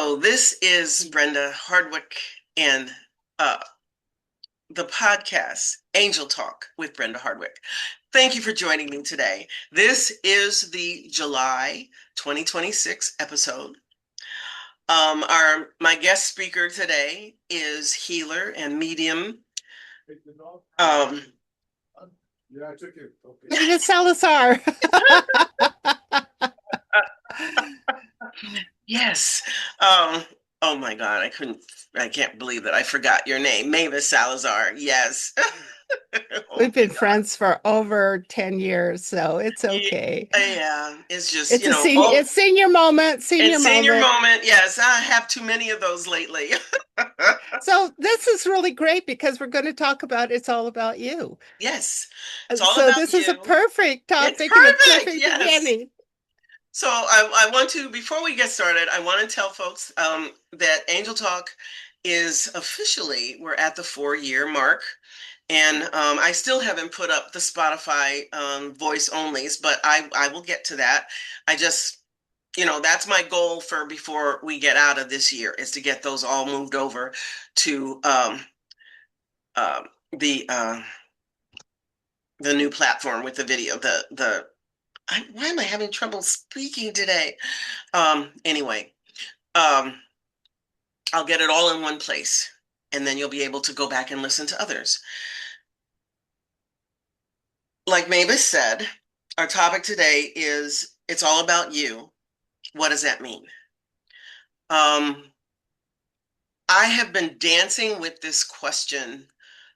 So this is Brenda Hardwick and uh, the podcast Angel Talk with Brenda Hardwick. Thank you for joining me today. This is the July 2026 episode. My guest speaker today is healer and medium. Um, Yeah, I took it. Okay. Mavis Salazar. yes. Oh my God, I can't believe that I forgot your name. Mavis Salazar. Yes. Oh We've my been friends for over 10 years, so it's Yeah, okay. yeah, it's just, It's a senior moment, it's senior senior moment. moment. Yes, I have too many of those lately. So this is really great because we're going to talk about it's all about you. Yes, it's all So about this is a you. perfect It's topic and a perfect. perfect Yes. beginning. So I want to, before we get started, I want to tell folks that Angel Talk is officially, we're at the 4-year mark. And I still haven't put up the Spotify voice onlys, but I will get to that. I just, that's my goal for before we get out of this year is to get those all moved over to uh, the uh, the new platform with the video. Why am I having trouble speaking today? Anyway, um, I'll get it all in one place, and then you'll be able to go back and listen to others. Like Mavis said, our topic today is it's all about you. What does that mean? Um, I have been dancing with this question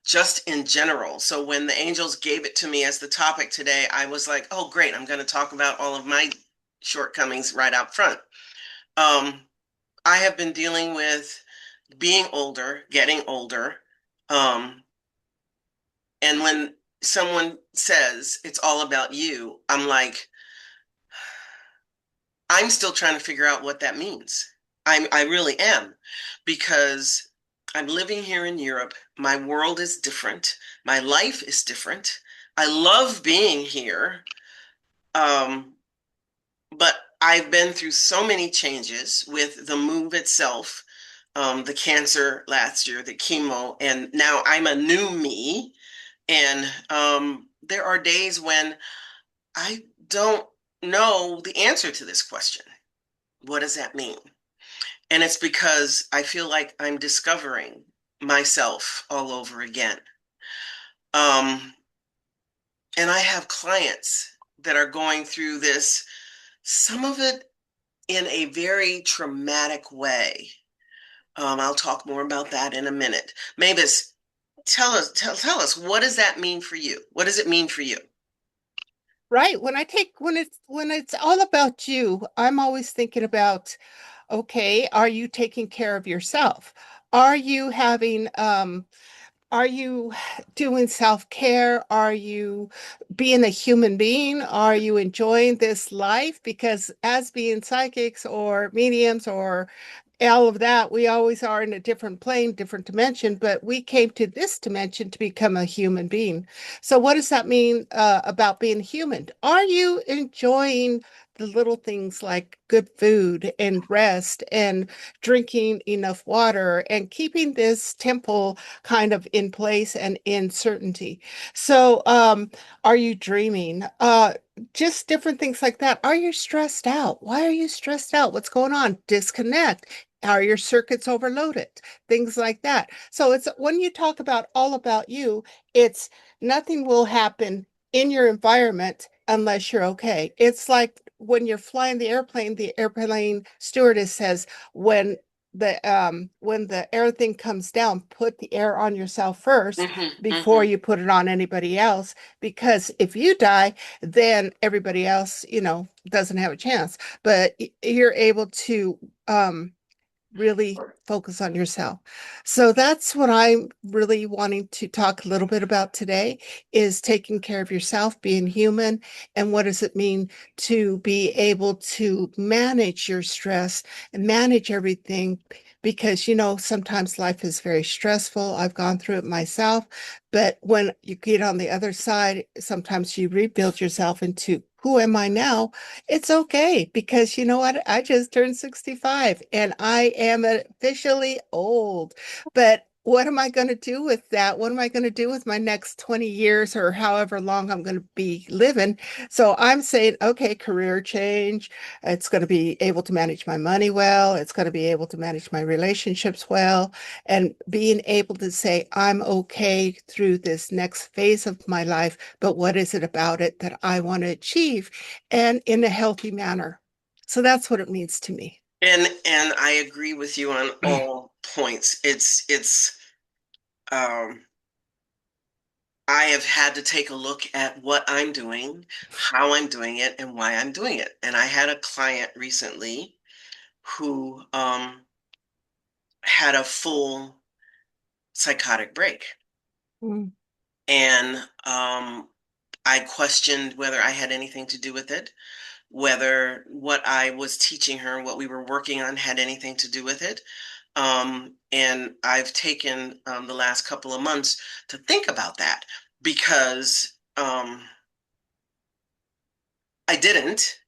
just in general. So when the angels gave it to me as the topic today, I was like, oh, great, I'm going to talk about all of my shortcomings right out front. Um, I have been dealing with being older, getting older. And when someone says it's all about you, I'm like, I'm still trying to figure out what that means. I really am, because I'm living here in Europe. My world is different. My life is different. I love being here. Um, but I've been through so many changes with the move itself, the cancer last year, the chemo, and now I'm a new me. And there are days when I don't know the answer to this question. What does that mean? And it's because I feel like I'm discovering myself all over again. Um, and I have clients that are going through this, some of it in a very traumatic way. I'll talk more about that in a minute. Mavis, tell us, what does that mean for you? What does it mean for you? Right. When it's all about you, I'm always thinking about, okay, are you taking care of yourself? Are you having Are you doing self-care? Are you being a human being? Are you enjoying this life? Because as being psychics or mediums or all of that, we always are in a different plane, different dimension, but we came to this dimension to become a human being. So, what does that mean about being human? Are you enjoying the little things like good food and rest and drinking enough water and keeping this temple kind of in place and in certainty? So, are you dreaming? Just different things like that. Are you stressed out? Why are you stressed out? What's going on? Disconnect. Are your circuits overloaded? Things like that. So it's when you talk about all about you, it's nothing will happen in your environment unless you're okay. It's like when you're flying the airplane stewardess says, when the air thing comes down, put the air on yourself first before you put it on anybody else. Because if you die, then everybody else, doesn't have a chance. But you're able to really focus on yourself. So that's what I'm really wanting to talk a little bit about today is taking care of yourself, being human, and what does it mean to be able to manage your stress and manage everything because sometimes life is very stressful. I've gone through it myself, but when you get on the other side, sometimes you rebuild yourself into who am I now? It's okay because you know what? I just turned 65 and I am officially old. But what am I going to do with that? What am I going to do with my next 20 years or however long I'm going to be living? So I'm saying, okay, career change. It's going to be able to manage my money well. It's going to be able to manage my relationships well. And being able to say, I'm okay through this next phase of my life, but what is it about it that I want to achieve and in a healthy manner? So that's what it means to me. And I agree with you on all points. It's um I have had to take a look at what I'm doing, how I'm doing it, and why I'm doing it. And I had a client recently who had a full psychotic break. Mm, And I questioned whether I had anything to do with it, whether what I was teaching her, what we were working on, had anything to do with it. And I've taken the last couple of months to think about that because I didn't,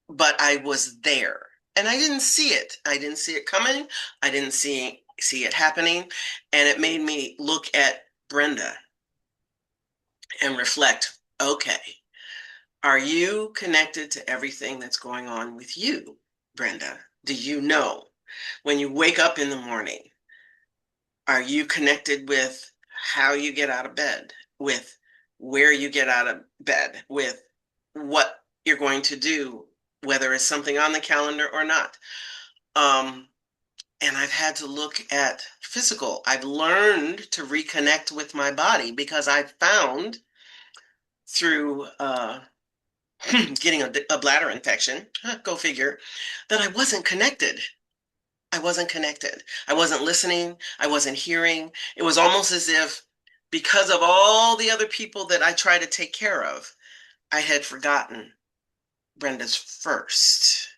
but I was there. And I didn't see it. I didn't see it coming. I didn't see it happening. And it made me look at Brenda and reflect, okay, are you connected to everything that's going on with you, Brenda? Do you know when you wake up in the morning, are you connected with how you get out of bed, with where you get out of bed, with what you're going to do, whether it's something on the calendar or not? Um, and I've had to look at physical. I've learned to reconnect with my body because I found through getting a bladder infection, go figure, that I wasn't connected. I wasn't connected. I wasn't listening. I wasn't hearing. It was almost as if, because of all the other people that I try to take care of, I had forgotten Brenda's first.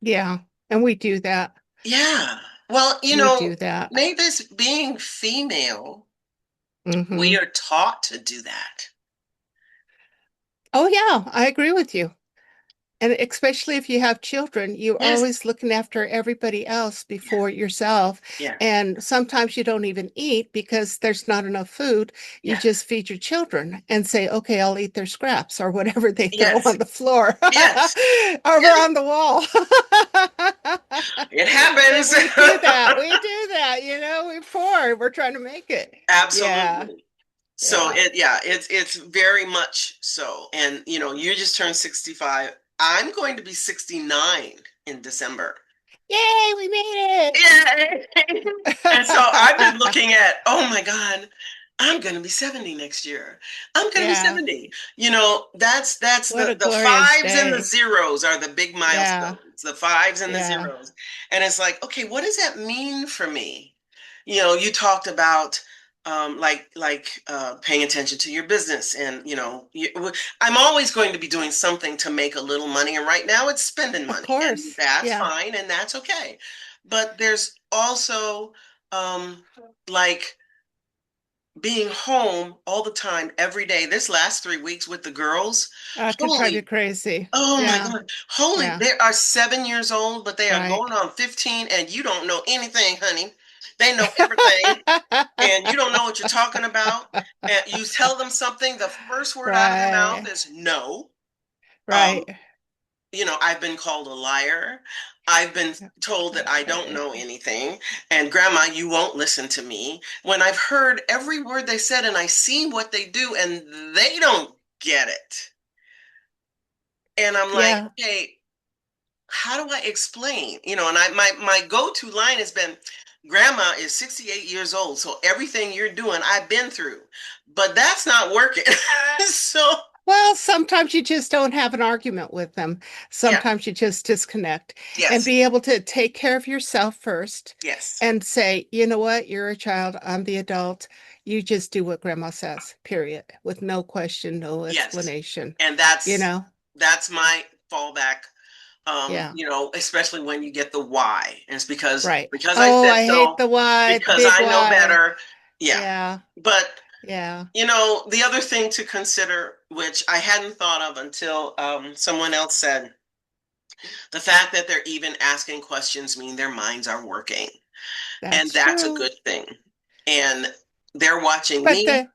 yeah. And we do that. Yeah. Well, We do that. Mavis, being female, we Hmm. are taught to do that. Oh, yeah, I agree with you. And especially if you have children, you're Yes. always looking after everybody else Yeah. before yourself. Yeah. And sometimes you don't even eat because there's not enough food. You Yeah. just feed your children and say, okay, I'll eat their scraps or whatever they throw Yes. on the floor Yes. or Yes. on the wall. It But happens. we do that. We do that. We're poor. We're trying to make it. Yeah. Absolutely. So Yeah. it's very much so. And you just turned 65. I'm going to be 69 in December. Yay, we made Yeah. And so I've been it. looking at, oh my God, I'm going to be 70 next year. I'm going to be Yeah. 70. That's What a the glorious fives and the day. zeros are the big Yeah. milestones, the fives and the Yeah. zeros. And it's like, okay, what does that mean for me? You talked about paying attention to your business and I'm always going to be doing something to make a little money, and right now it's spending Of money, and course. that's Yeah. fine and that's okay. But there's also like being home all the time every day. This last 3 weeks with the girls, It can drive you holy, crazy. oh my Yeah. God, holy, Yeah. they are 7 years old, but they are Right. going on 15, and you don't know anything, honey. They know everything, and you don't know what you're talking about. And you tell them something, the first word out of their mouth Right. is no. Um, Right. I've been called a liar. I've been told that I don't Right. know anything. And grandma, you won't listen to me. When I've heard every word they said and I see what they do and they don't get it. And I'm like, Yeah. okay, how do I explain? And my go-to line has been, grandma is 68 years old, so everything you're doing, I've been through. But that's not working. So, Well, sometimes you just don't have an argument with them. yeah, Sometimes you just disconnect and yes, be able to take care of yourself first yes, and say, you know what, you're a child, I'm the adult. You just do what grandma says, period, with no question, no yes. explanation. And You know? that's my fallback. Yeah, Especially when you get the why. And it's because right. because I Oh, said I hate so, the why, the because big I know why. better. Yeah. Yeah, But Yeah, The other thing to consider, which I hadn't thought of until someone else said, the fact that they're even asking questions mean their minds are working. And that's that's a true. good thing. And they're watching But me.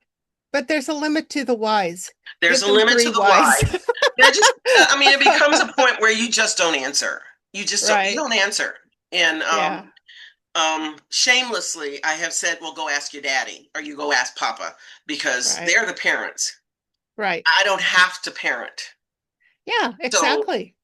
there's a limit to the whys. There's Give a them limit three to the whys. why. I mean, it becomes a point where you just don't answer. You Right. don't answer. And Yeah. shamelessly, I have said, well, go ask your daddy or you go ask Papa because Right. they're the parents. Right. I don't have to parent. Yeah, So exactly.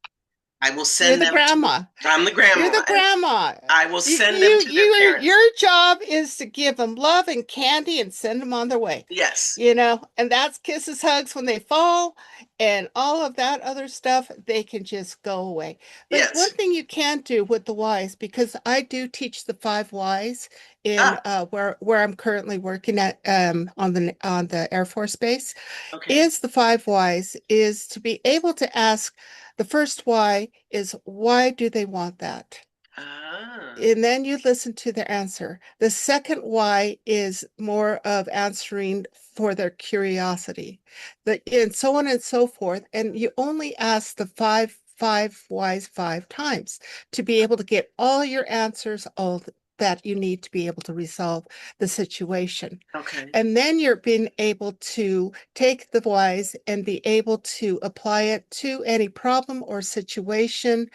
I will You're send the them to, grandma. I'm the You're grandma, the and grandma. I will send them to their parents. Your job is to give them love and candy and send them on their way. Yes, And that's kisses, hugs when they fall, and all of that other stuff, they can just go away. But one yes. thing you can do with the whys, because I do teach the five whys in Ah, where I'm currently working at on the Air Force Base, okay. is the five whys is to be able to ask the first why is why do they want that? Ah, And then you listen to their answer. The second why is more of answering for their curiosity, and so on and so forth. And you only ask the five whys 5 times to be able to get all your answers, all that you need to be able to resolve the situation. okay. And then you're being able to take the whys and be able to apply it to any problem or situation.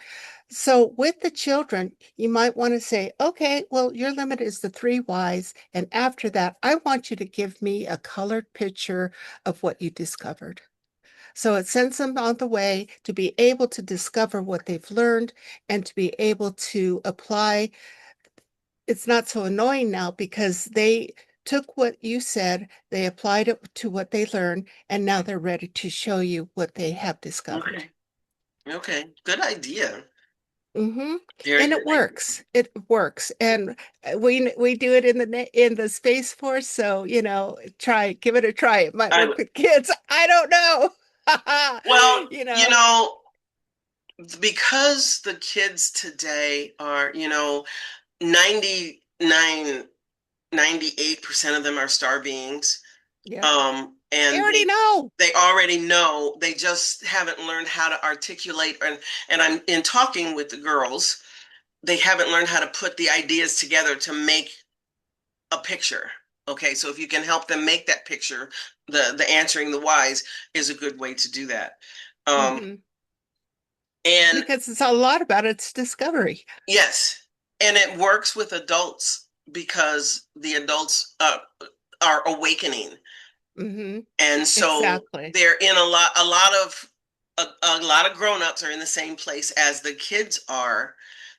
So with the children, you might want to say, okay, well, your limit is the 3 whys. And after that, I want you to give me a colored picture of what you discovered. So it sends them on the way to be able to discover what they've learned and to be able to apply. It's not so annoying now because they took what you said, they applied it to what they learned, and now they're ready to show you what they have discovered. Okay. Okay. Good idea. Mm-hmm. Very And good it idea. works. It works. And we do it in in the Space Force. So, give it a try. It might I work would. with kids. I don't know. Well, You know, because the kids today are, 99, 98% of them are star beings. yeah. They And already know. they already know, they just haven't learned how to articulate, and I'm in talking with the girls, they haven't learned how to put the ideas together to make a picture. Okay, so if you can help them make that picture, the answering the whys is a good way to do that. Um, Hmm. and Because it's a lot about its discovery. yes, and it works with adults because the adults are awakening, Hmm. and so Exactly. they're in a lot of grown-ups are in the same place as the kids are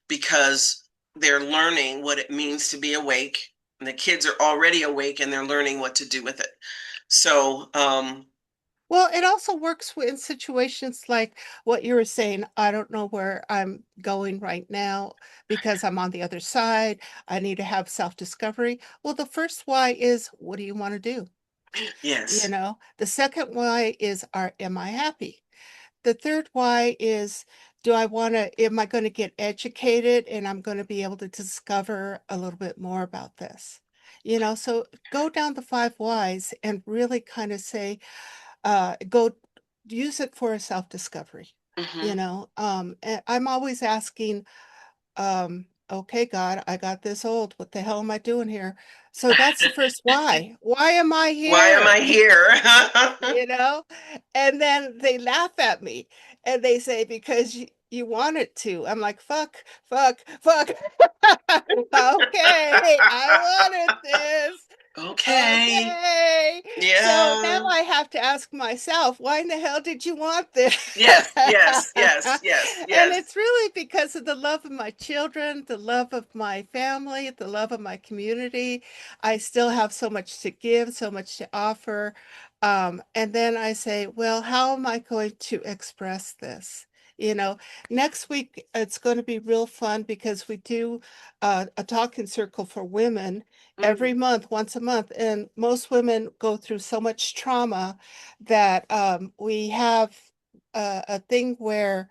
because they're learning what it means to be awake, and the kids are already awake and they're learning what to do with it. So Well, it also works in situations like what you were saying. I don't know where I'm going right now because I'm on the other side. I need to have self-discovery. Well, the first why is, what do you want to do? yes. The second why is, am I happy? The third why is, am I going to get educated and I'm going to be able to discover a little bit more about this? So go down the 5 whys and really kind of say, go use it for a self-discovery. Hmm. And I'm always asking, okay, God, I got this old. What the hell am I doing here? So that's the first why. Why am I Why am I here? here? You know? And then they laugh at me and they say, because you wanted to. I'm like, fuck, fuck, fuck. Okay, I wanted this. Okay. Okay. So now Yeah. I have to ask myself, why in the hell did you want this? Yes, yes, yes, yes, And yes. it's really because of the love of my children, the love of my family, the love of my community. I still have so much to give, so much to offer. And then I say, well, how am I going to express this? You know, Next week it's going to be real fun because we do a talking circle for women every Mm. month, once a month. And most women go through so much trauma that we have a thing where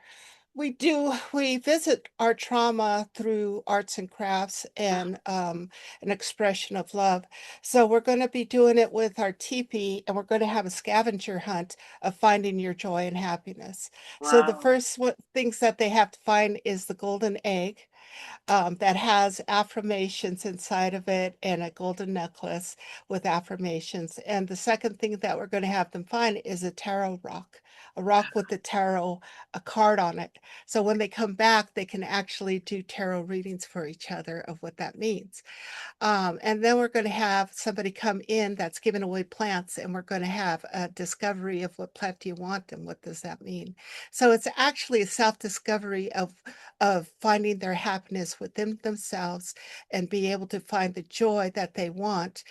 We do. We visit our trauma through arts and crafts and an expression of love. So we're going to be doing it with our teepee, and we're going to have a scavenger hunt of finding your joy and happiness. So the Wow. first things that they have to find is the golden egg, that has affirmations inside of it and a golden necklace with affirmations. And the second thing that we're going to have them find is a rock with the tarot, a card on it. So when they come back, they can actually do tarot readings for each other of what that means. And then we're going to have somebody come in that's giving away plants, and we're going to have a discovery of what plant do you want and what does that mean. So it's actually a self-discovery of finding their happiness within themselves and be able to find the joy that they want.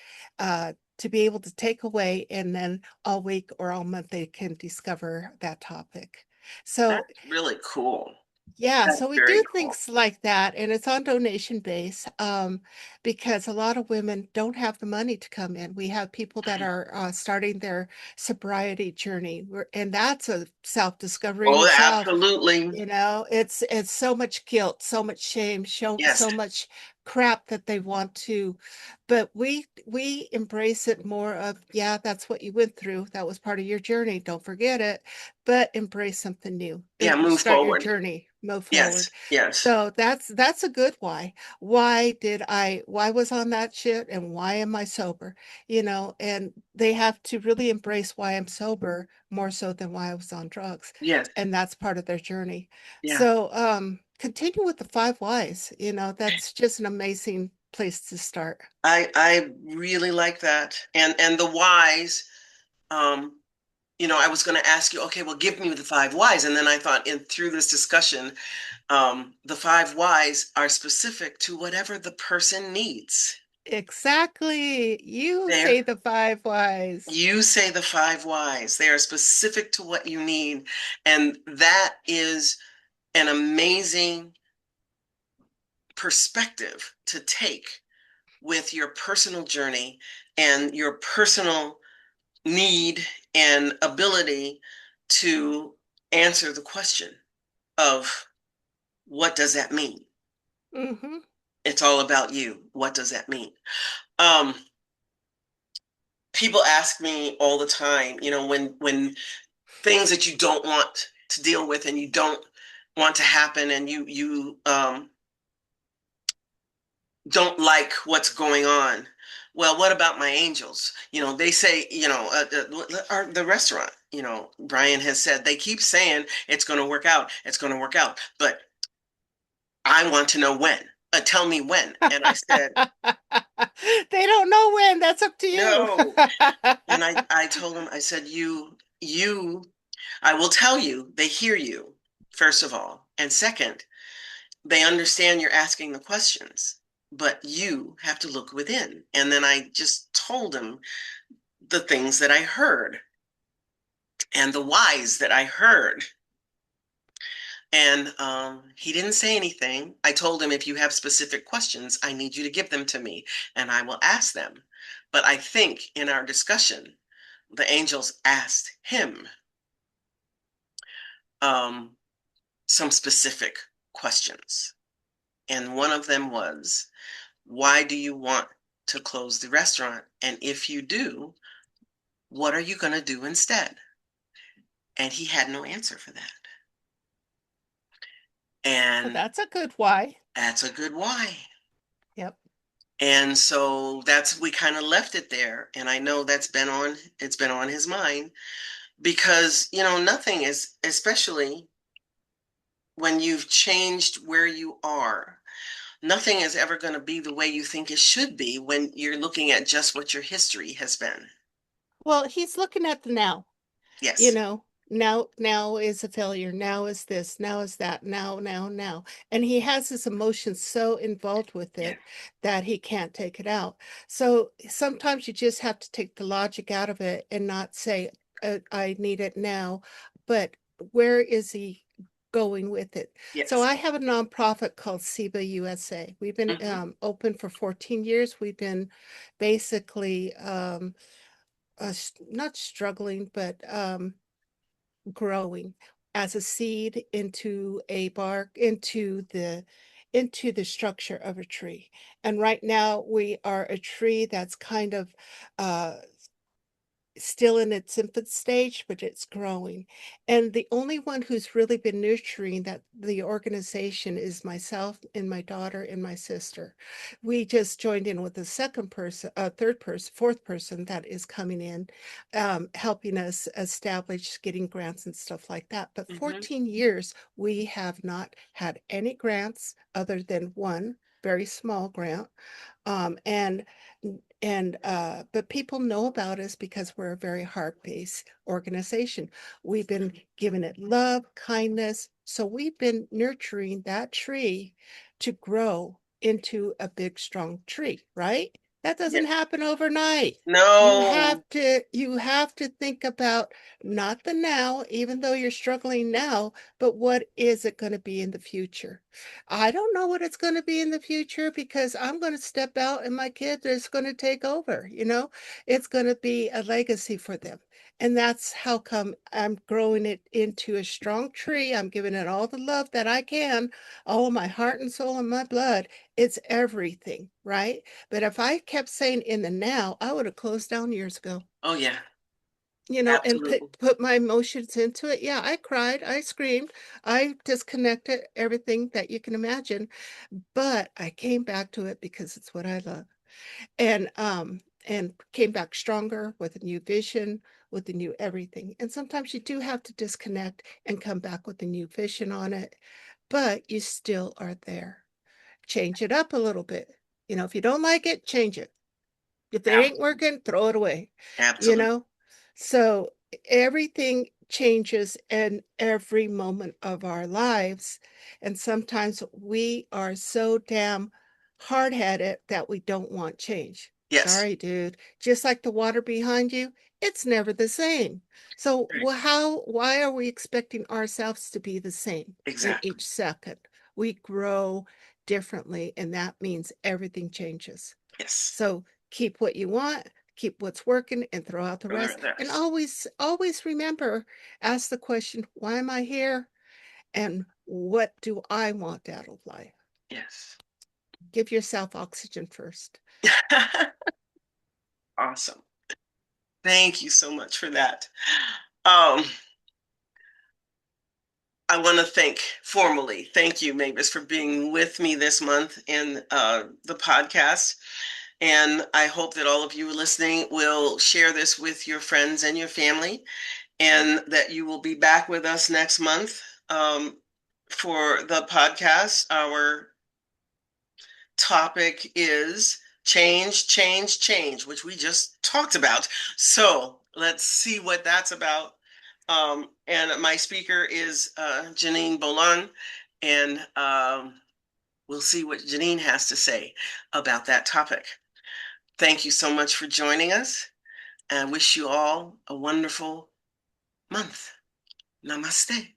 To be able to take away, and then all week or all month they can discover that topic. So That's really cool. yeah, That's so we very do cool. things like that, and it's on donation base, because a lot of women don't have the money to come in. We have people that are starting their sobriety journey, and that's a self-discovery in Oh, itself. absolutely. It's so much guilt, so much shame, Yes. so much crap that they want to, but we embrace it more of, yeah, that's what you went through. That was part of your journey. Don't forget it, but embrace something new. Yeah, move Start your forward. journey, move Yes. forward. Yes. So that's a good why. Why was on that shit and why am I sober? And they have to really embrace why I'm sober more so than why I was on drugs, Yes. and that's part of their journey. Yeah. So continue with the five whys. That's just an amazing place to start. I really like that. And the whys, um, I was going to ask you, okay, well, give me the five whys. And then I thought in through this discussion, the five whys are specific to whatever the person needs. Exactly. You There, say the five whys. you say the five whys. They are specific to what you need. And that is an amazing perspective to take with your personal journey and your personal need and ability to answer the question of what does that mean? Hmm. It's all about you. What does that mean? Um, People ask me all the time, when things that you don't want to deal with and you don't want to happen and you don't like what's going on. Well, what about my angels? They say, the restaurant, Brian has said, they keep saying it's going to work out, it's going to work out, but I want to know when. Tell me when. And I said, They don't know when. That's up to you. no. And I told him, I said, you, I will tell you, they hear you, first of all. And second, they understand you're asking the questions, but you have to look within. And then I just told him the things that I heard and the whys that I heard. And he didn't say anything. I told him, if you have specific questions, I need you to give them to me and I will ask them. But I think in our discussion, the angels asked him um, some specific questions. And one of them was, why do you want to close the restaurant? And if you do, what are you going to do instead? And he had no answer for that. Well, And that's a good why. that's a good why. Yep. And so we kind of left it there. And I know it's been on his mind because, nothing is, especially when you've changed where you are, nothing is ever going to be the way you think it should be when you're looking at just what your history has been. Well, he's looking at the now. you Yes. know now is a failure, now is this, now is that, now, and he has his emotions so involved with Yeah. it that he can't take it out. So sometimes you just have to take the logic out of it and not say, I need it now, but where is he going with it? So Yes. I have a nonprofit called SIBA USA. We've been Hmm. open for 14 years. We've been basically not struggling, but growing. as a seed into a bark, into the structure of a tree. And right now we are a tree that's kind of uh, still in its infant stage, but it's growing. And the only one who's really been nurturing that the organization is myself and my daughter and my sister. We just joined in with a second person, a third person, fourth person that is coming in, helping us establish getting grants and stuff like that. But Hmm. 14 years, we have not had any grants other than one very small grant, um, and but people know about us because we're a very heart-based organization. We've been giving it love, kindness. So we've been nurturing that tree to grow into a big, strong tree, right? That Yeah. doesn't happen overnight. No. You have to think about not the now, even though you're struggling now, but what is it going to be in the future? I don't know what it's going to be in the future because I'm going to step out and my kid is going to take over, you know? It's going to be a legacy for them. And that's how come I'm growing it into a strong tree. I'm giving it all the love that I can, all of my heart and soul and my blood. It's everything, right? But if I kept saying in the now, I would have closed down years ago, Oh, yeah, and absolutely. put my emotions into it. Yeah, I cried, I screamed, I disconnected everything that you can imagine, but I came back to it because it's what I love. And came back stronger with a new vision, with a new everything. And sometimes you do have to disconnect and come back with a new vision on it, but you still are there. Change it up a little bit. If you don't like it, change it. If it ain't Absolutely. working, throw it away, you Absolutely. know? So everything changes in every moment of our lives. And sometimes we are so damn hard headed that we don't want change. Yes. Sorry, dude. Just like the water behind you, it's never the same. So, Right. why are we expecting ourselves to be the same in Exactly. each second? We grow differently, and that means everything changes. Yes. So keep what you want, keep what's working, and throw out the For the rest. And rest. always remember, ask the question, why am I here? And what do I want out of life? Yes. Give yourself oxygen first. Awesome. Thank you so much for that. Um, I want to thank you, Mavis, for being with me this month in the podcast. And I hope that all of you listening will share this with your friends and your family, and that you will be back with us next month for the podcast. Our topic is change, change, change, which we just talked about. So let's see what that's about. And my speaker is Janine Bolan, and we'll see what Janine has to say about that topic. Thank you so much for joining us, and wish you all a wonderful month. Namaste.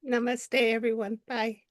Namaste, everyone. Bye.